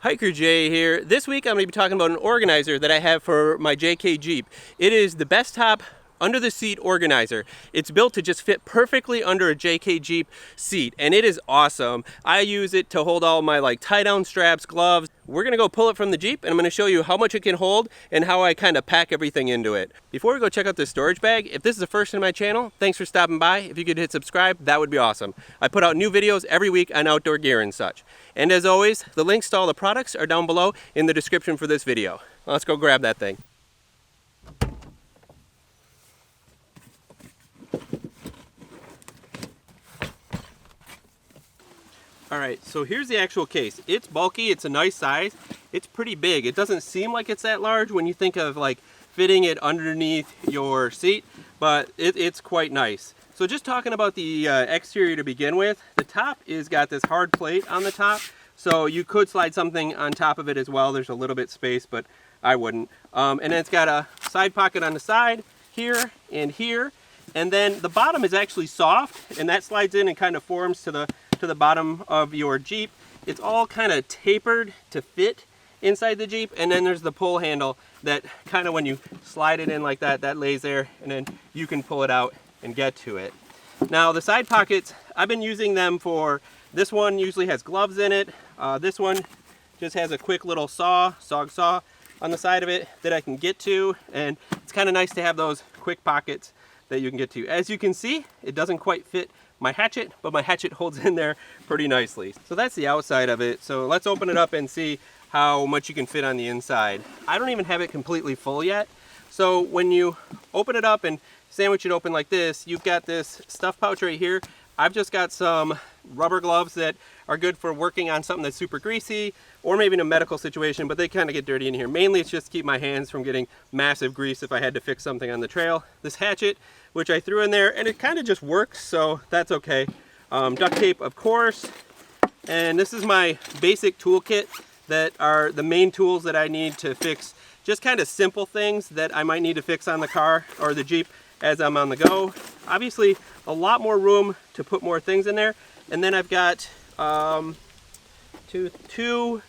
Hiker Jay here. This week I'm going to be talking about an organizer that I have for my JK Jeep. It is the Bestop under the seat organizer. It's built to just fit perfectly under a JK Jeep seat, and it is awesome. I use it to hold all my tie down straps, gloves. We're gonna go pull it from the Jeep, and I'm gonna show you how much it can hold and how I kind of pack everything into it. Before we go check out this storage bag, if this is the first in my channel, thanks for stopping by. If you could hit subscribe, that would be awesome. I put out new videos every week on outdoor gear and such. And as always, the links to all the products are down below in the description for this video. Let's go grab that thing. Alright, so here's the actual case. It's bulky, it's a nice size, it's pretty big. It doesn't seem like it's that large when you think of fitting it underneath your seat, but it's quite nice. So just talking about the exterior to begin with, the top is got this hard plate on the top, so you could slide something on top of it as well. There's a little bit space, but I wouldn't. And then it's got a side pocket on the side, here and here, and then the bottom is actually soft, and that slides in and kind of forms to the bottom of your Jeep. It's all kind of tapered to fit inside the Jeep, and then there's the pull handle that kind of when you slide it in like that, that lays there, and then you can pull it out and get to it. Now the side pockets, I've been using them for, this one usually has gloves in it. This one just has a quick little saw on the side of it that I can get to, and it's kind of nice to have those quick pockets that you can get to. As you can see, it doesn't quite fit my hatchet, but my hatchet holds in there pretty nicely. So that's the outside of it. So let's open it up and see how much you can fit on the inside. I don't even have it completely full yet. So when you open it up and sandwich it open like this, you've got this stuff pouch right here. I've just got some rubber gloves that are good for working on something that's super greasy, or maybe in a medical situation, but they kind of get dirty in here. Mainly it's just to keep my hands from getting massive grease if I had to fix something on the trail. This hatchet, which I threw in there, and it kind of just works, so that's okay. Duct tape, of course, and this is my basic toolkit that are the main tools that I need to fix just kind of simple things that I might need to fix on the car or the Jeep as I'm on the go. Obviously, a lot more room to put more things in there. And then I've got two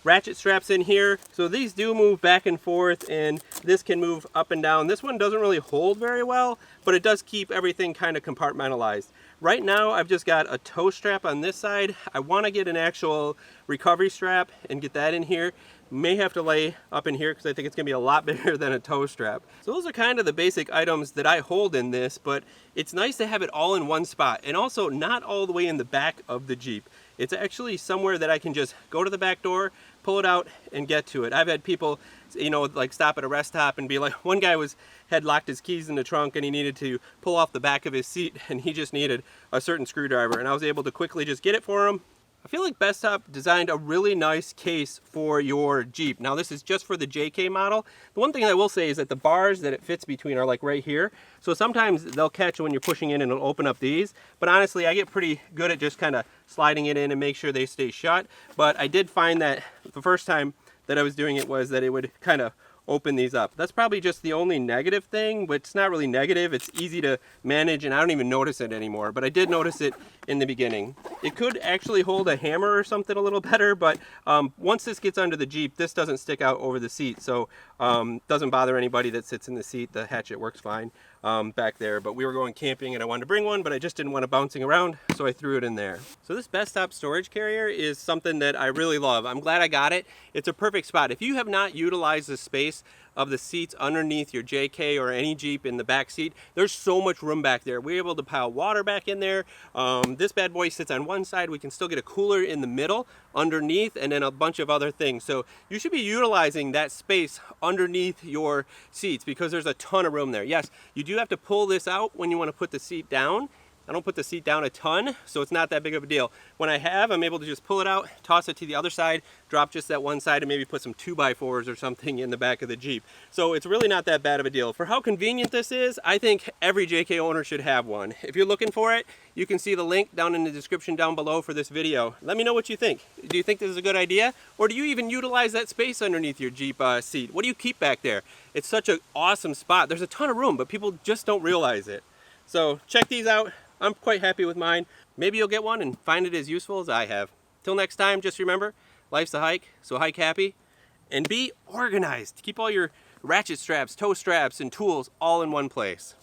ratchet straps in here. So these do move back and forth, and this can move up and down. This one doesn't really hold very well, but it does keep everything kind of compartmentalized. Right now, I've just got a tow strap on this side. I want to get an actual recovery strap and get that in here. May have to lay up in here because I think it's going to be a lot bigger than a tow strap. So those are kind of the basic items that I hold in this, but it's nice to have it all in one spot, and also not all the way in the back of the Jeep. It's actually somewhere that I can just go to the back door, pull it out, and get to it. I've had people, stop at a rest stop and be like, one guy had locked his keys in the trunk and he needed to pull off the back of his seat, and he just needed a certain screwdriver, and I was able to quickly just get it for him. I feel like Bestop designed a really nice case for your Jeep. Now this is just for the JK model. The one thing I will say is that the bars that it fits between are right here. So sometimes they'll catch when you're pushing in and it'll open up these. But honestly, I get pretty good at just kind of sliding it in and make sure they stay shut. But I did find that the first time that I was doing it was that it would kind of open these up. That's probably just the only negative thing, but it's not really negative. It's easy to manage, and I don't even notice it anymore, but I did notice it in the beginning. It could actually hold a hammer or something a little better, but once this gets under the Jeep, this doesn't stick out over the seat, so doesn't bother anybody that sits in the seat. The hatchet works fine back there, but we were going camping and I wanted to bring one, but I just didn't want it bouncing around, so I threw it in there. So this Bestop storage carrier is something that I really love. I'm glad I got it. It's a perfect spot. If you have not utilized the space of the seats underneath your JK or any Jeep in the back seat, there's so much room back there. We're able to pile water back in there. This bad boy sits on one side. We can still get a cooler in the middle underneath, and then a bunch of other things. So you should be utilizing that space underneath your seats because there's a ton of room there. Yes, you do have to pull this out when you want to put the seat down. I don't put the seat down a ton, so it's not that big of a deal. When I have, I'm able to just pull it out, toss it to the other side, drop just that one side, and maybe put some 2x4s or something in the back of the Jeep. So it's really not that bad of a deal. For how convenient this is, I think every JK owner should have one. If you're looking for it, you can see the link down in the description down below for this video. Let me know what you think. Do you think this is a good idea? Or do you even utilize that space underneath your Jeep seat? What do you keep back there? It's such an awesome spot. There's a ton of room, but people just don't realize it. So check these out. I'm quite happy with mine. Maybe you'll get one and find it as useful as I have. Till next time, just remember, Life's a hike, so hike happy. And be organized. Keep all your ratchet straps, tow straps, and tools all in one place.